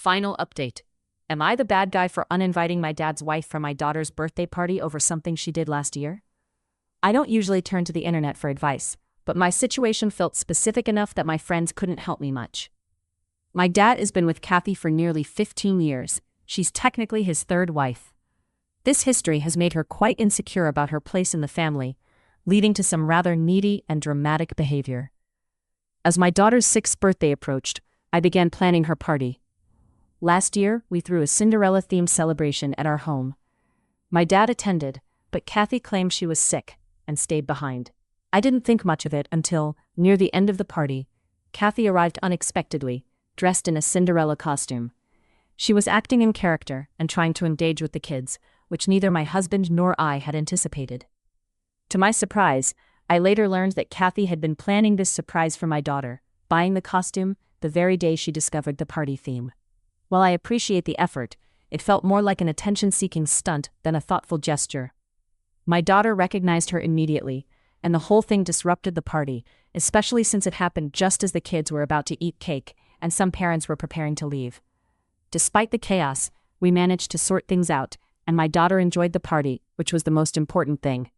Final update. Am I the bad guy for uninviting my dad's wife for my daughter's birthday party over something she did last year? I don't usually turn to the internet for advice, but my situation felt specific enough that my friends couldn't help me much. My dad has been with Kathy for nearly 15 years. She's technically his third wife. This history has made her quite insecure about her place in the family, leading to some rather needy and dramatic behavior. As my daughter's 6th birthday approached, I began planning her party. Last year, we threw a Cinderella-themed celebration at our home. My dad attended, but Kathy claimed she was sick and stayed behind. I didn't think much of it until, near the end of the party, Kathy arrived unexpectedly, dressed in a Cinderella costume. She was acting in character and trying to engage with the kids, which neither my husband nor I had anticipated. To my surprise, I later learned that Kathy had been planning this surprise for my daughter, buying the costume the very day she discovered the party theme. While I appreciate the effort, it felt more like an attention-seeking stunt than a thoughtful gesture. My daughter recognized her immediately, and the whole thing disrupted the party, especially since it happened just as the kids were about to eat cake and some parents were preparing to leave. Despite the chaos, we managed to sort things out, and my daughter enjoyed the party, which was the most important thing.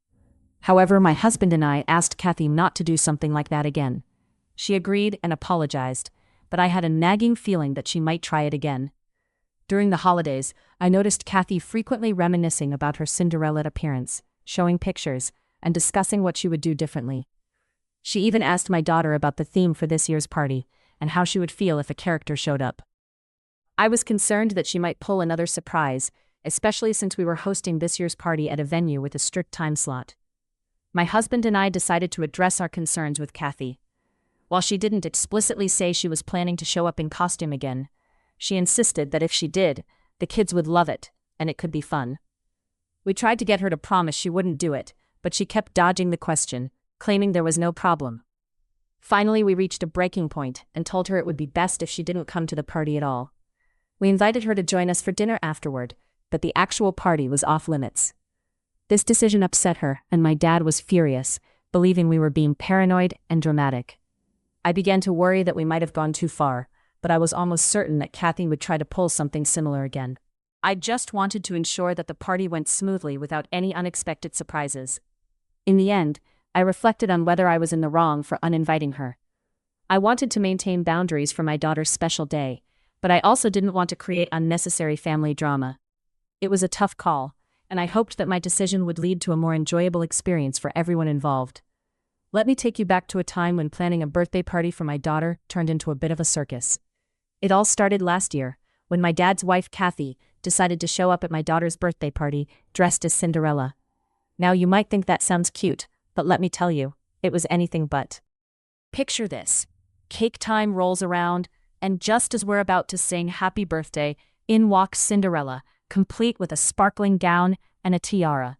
However, my husband and I asked Kathy not to do something like that again. She agreed and apologized, but I had a nagging feeling that she might try it again. During the holidays, I noticed Kathy frequently reminiscing about her Cinderella appearance, showing pictures, and discussing what she would do differently. She even asked my daughter about the theme for this year's party, and how she would feel if a character showed up. I was concerned that she might pull another surprise, especially since we were hosting this year's party at a venue with a strict time slot. My husband and I decided to address our concerns with Kathy. While she didn't explicitly say she was planning to show up in costume again, she insisted that if she did, the kids would love it, and it could be fun. We tried to get her to promise she wouldn't do it, but she kept dodging the question, claiming there was no problem. Finally, we reached a breaking point and told her it would be best if she didn't come to the party at all. We invited her to join us for dinner afterward, but the actual party was off limits. This decision upset her, and my dad was furious, believing we were being paranoid and dramatic. I began to worry that we might have gone too far, but I was almost certain that Kathy would try to pull something similar again. I just wanted to ensure that the party went smoothly without any unexpected surprises. In the end, I reflected on whether I was in the wrong for uninviting her. I wanted to maintain boundaries for my daughter's special day, but I also didn't want to create unnecessary family drama. It was a tough call, and I hoped that my decision would lead to a more enjoyable experience for everyone involved. Let me take you back to a time when planning a birthday party for my daughter turned into a bit of a circus. It all started last year, when my dad's wife, Kathy, decided to show up at my daughter's birthday party dressed as Cinderella. Now you might think that sounds cute, but let me tell you, it was anything but. Picture this. Cake time rolls around, and just as we're about to sing happy birthday, in walks Cinderella, complete with a sparkling gown and a tiara.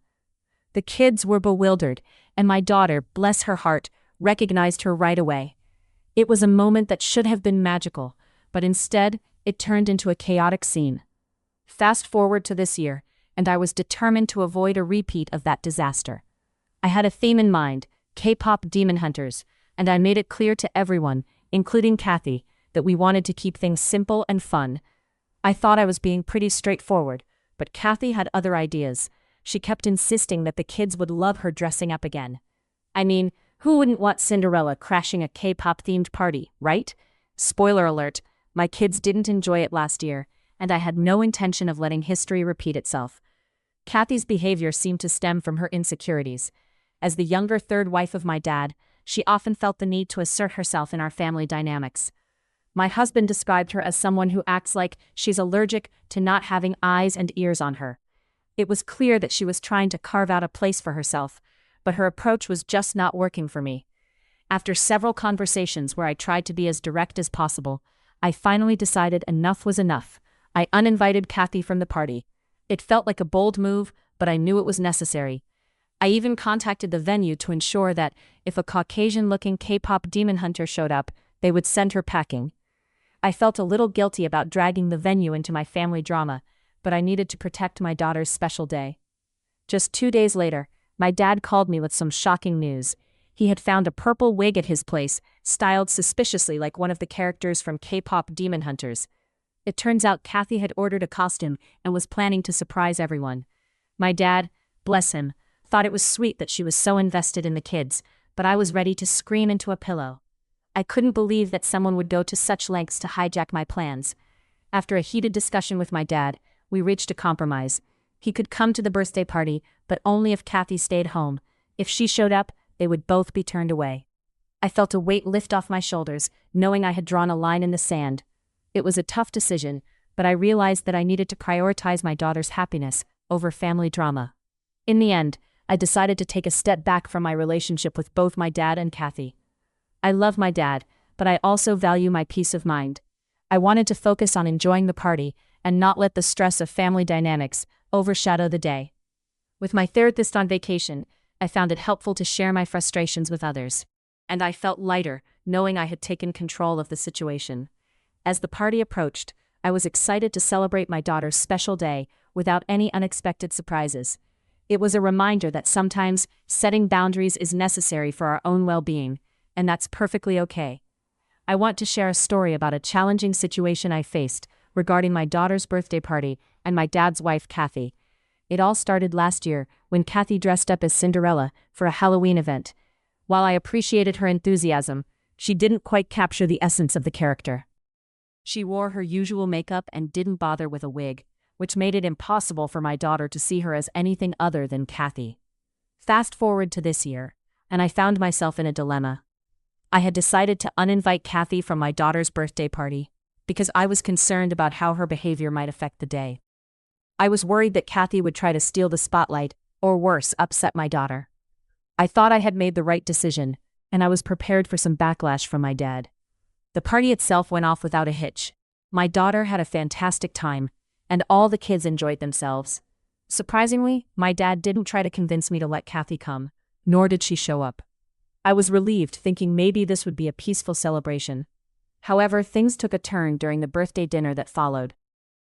The kids were bewildered, and my daughter, bless her heart, recognized her right away. It was a moment that should have been magical, but instead, it turned into a chaotic scene. Fast forward to this year, and I was determined to avoid a repeat of that disaster. I had a theme in mind, K-pop demon hunters, and I made it clear to everyone, including Kathy, that we wanted to keep things simple and fun. I thought I was being pretty straightforward, but Kathy had other ideas. She kept insisting that the kids would love her dressing up again. I mean, who wouldn't want Cinderella crashing a K-pop-themed party, right? Spoiler alert, my kids didn't enjoy it last year, and I had no intention of letting history repeat itself. Kathy's behavior seemed to stem from her insecurities. As the younger third wife of my dad, she often felt the need to assert herself in our family dynamics. My husband described her as someone who acts like she's allergic to not having eyes and ears on her. It was clear that she was trying to carve out a place for herself, but her approach was just not working for me. After several conversations where I tried to be as direct as possible, I finally decided enough was enough. I uninvited Kathy from the party. It felt like a bold move, but I knew it was necessary. I even contacted the venue to ensure that if a Caucasian-looking K-pop demon hunter showed up, they would send her packing. I felt a little guilty about dragging the venue into my family drama, but I needed to protect my daughter's special day. Just 2 days later, my dad called me with some shocking news. He had found a purple wig at his place, styled suspiciously like one of the characters from K-pop demon hunters. It turns out Kathy had ordered a costume and was planning to surprise everyone. My dad, bless him, thought it was sweet that she was so invested in the kids, but I was ready to scream into a pillow. I couldn't believe that someone would go to such lengths to hijack my plans. After a heated discussion with my dad, we reached a compromise. He could come to the birthday party, but only if Kathy stayed home. If she showed up, they would both be turned away. I felt a weight lift off my shoulders, knowing I had drawn a line in the sand. It was a tough decision, but I realized that I needed to prioritize my daughter's happiness over family drama. In the end, I decided to take a step back from my relationship with both my dad and Kathy. I love my dad, but I also value my peace of mind. I wanted to focus on enjoying the party and not let the stress of family dynamics overshadow the day. With my therapist on vacation, I found it helpful to share my frustrations with others. And I felt lighter, knowing I had taken control of the situation. As the party approached, I was excited to celebrate my daughter's special day without any unexpected surprises. It was a reminder that sometimes setting boundaries is necessary for our own well-being, and that's perfectly okay. I want to share a story about a challenging situation I faced regarding my daughter's birthday party and my dad's wife, Kathy. It all started last year when Kathy dressed up as Cinderella for a Halloween event. While I appreciated her enthusiasm, she didn't quite capture the essence of the character. She wore her usual makeup and didn't bother with a wig, which made it impossible for my daughter to see her as anything other than Kathy. Fast forward to this year, and I found myself in a dilemma. I had decided to uninvite Kathy from my daughter's birthday party because I was concerned about how her behavior might affect the day. I was worried that Kathy would try to steal the spotlight, or worse, upset my daughter. I thought I had made the right decision, and I was prepared for some backlash from my dad. The party itself went off without a hitch. My daughter had a fantastic time, and all the kids enjoyed themselves. Surprisingly, my dad didn't try to convince me to let Kathy come, nor did she show up. I was relieved, thinking maybe this would be a peaceful celebration. However, things took a turn during the birthday dinner that followed.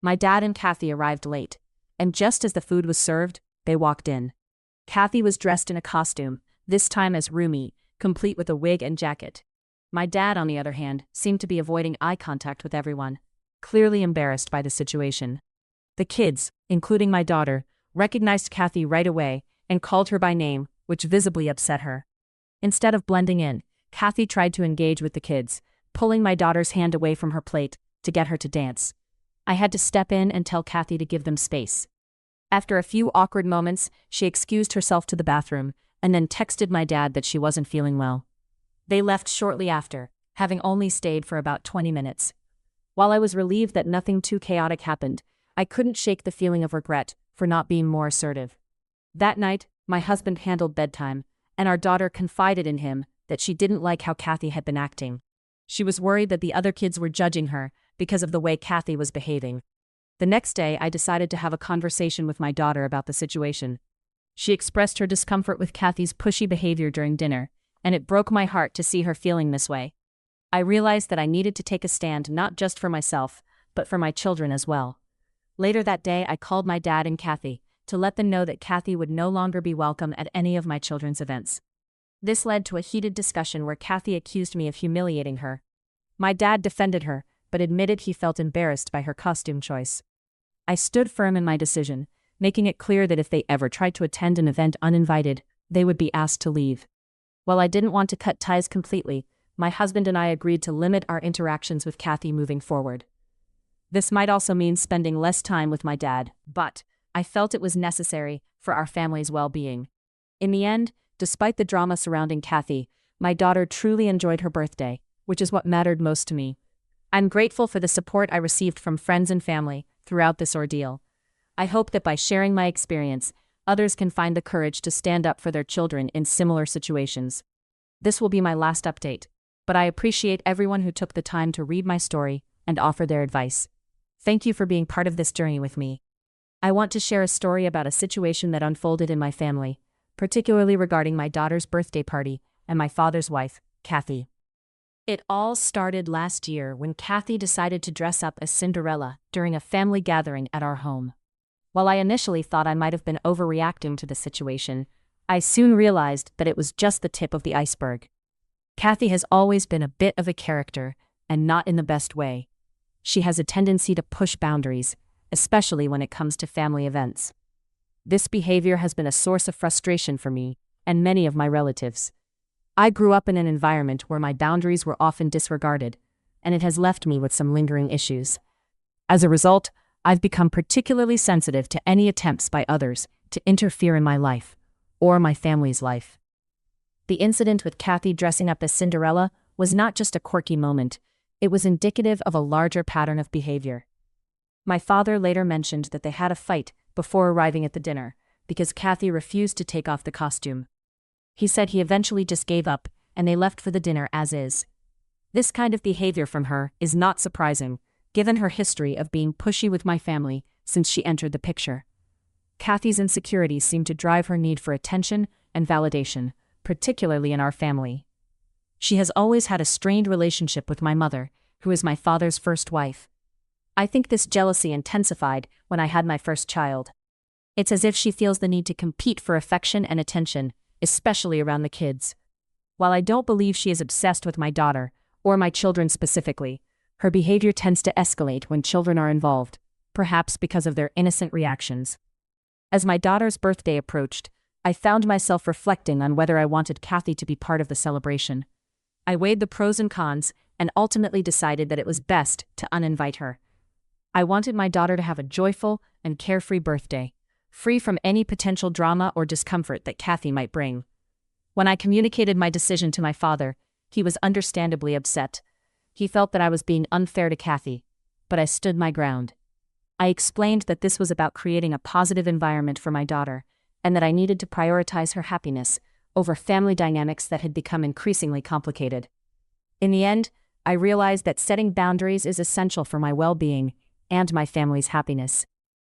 My dad and Kathy arrived late, and just as the food was served, they walked in. Kathy was dressed in a costume, this time as Rumi, complete with a wig and jacket. My dad, on the other hand, seemed to be avoiding eye contact with everyone, clearly embarrassed by the situation. The kids, including my daughter, recognized Kathy right away and called her by name, which visibly upset her. Instead of blending in, Kathy tried to engage with the kids, pulling my daughter's hand away from her plate to get her to dance. I had to step in and tell Kathy to give them space. After a few awkward moments, she excused herself to the bathroom and then texted my dad that she wasn't feeling well. They left shortly after, having only stayed for about 20 minutes. While I was relieved that nothing too chaotic happened, I couldn't shake the feeling of regret for not being more assertive. That night, my husband handled bedtime, and our daughter confided in him that she didn't like how Kathy had been acting. She was worried that the other kids were judging her because of the way Kathy was behaving. The next day, I decided to have a conversation with my daughter about the situation. She expressed her discomfort with Kathy's pushy behavior during dinner, and it broke my heart to see her feeling this way. I realized that I needed to take a stand not just for myself, but for my children as well. Later that day, I called my dad and Kathy to let them know that Kathy would no longer be welcome at any of my children's events. This led to a heated discussion where Kathy accused me of humiliating her. My dad defended her, but admitted he felt embarrassed by her costume choice. I stood firm in my decision, making it clear that if they ever tried to attend an event uninvited, they would be asked to leave. While I didn't want to cut ties completely, my husband and I agreed to limit our interactions with Kathy moving forward. This might also mean spending less time with my dad, but I felt it was necessary for our family's well-being. In the end, despite the drama surrounding Kathy, my daughter truly enjoyed her birthday, which is what mattered most to me. I'm grateful for the support I received from friends and family throughout this ordeal. I hope that by sharing my experience, others can find the courage to stand up for their children in similar situations. This will be my last update, but I appreciate everyone who took the time to read my story and offer their advice. Thank you for being part of this journey with me. I want to share a story about a situation that unfolded in my family, particularly regarding my daughter's birthday party and my father's wife, Kathy. It all started last year when Kathy decided to dress up as Cinderella during a family gathering at our home. While I initially thought I might have been overreacting to the situation, I soon realized that it was just the tip of the iceberg. Kathy has always been a bit of a character, and not in the best way. She has a tendency to push boundaries, especially when it comes to family events. This behavior has been a source of frustration for me and many of my relatives. I grew up in an environment where my boundaries were often disregarded, and it has left me with some lingering issues. As a result, I've become particularly sensitive to any attempts by others to interfere in my life or my family's life. The incident with Kathy dressing up as Cinderella was not just a quirky moment, it was indicative of a larger pattern of behavior. My father later mentioned that they had a fight before arriving at the dinner because Kathy refused to take off the costume. He said he eventually just gave up and they left for the dinner as is. This kind of behavior from her is not surprising, given her history of being pushy with my family since she entered the picture. Kathy's insecurities seem to drive her need for attention and validation, particularly in our family. She has always had a strained relationship with my mother, who is my father's first wife. I think this jealousy intensified when I had my first child. It's as if she feels the need to compete for affection and attention, especially around the kids. While I don't believe she is obsessed with my daughter, or my children specifically, her behavior tends to escalate when children are involved, perhaps because of their innocent reactions. As my daughter's birthday approached, I found myself reflecting on whether I wanted Kathy to be part of the celebration. I weighed the pros and cons and ultimately decided that it was best to uninvite her. I wanted my daughter to have a joyful and carefree birthday, free from any potential drama or discomfort that Kathy might bring. When I communicated my decision to my father, he was understandably upset. He felt that I was being unfair to Kathy, but I stood my ground. I explained that this was about creating a positive environment for my daughter, and that I needed to prioritize her happiness over family dynamics that had become increasingly complicated. In the end, I realized that setting boundaries is essential for my well-being and my family's happiness.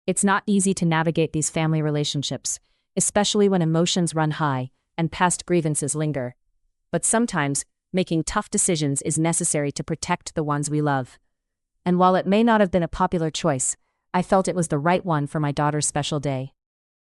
It's not easy to navigate these family relationships, especially when emotions run high and past grievances linger. But sometimes, making tough decisions is necessary to protect the ones we love. And while it may not have been a popular choice, I felt it was the right one for my daughter's special day.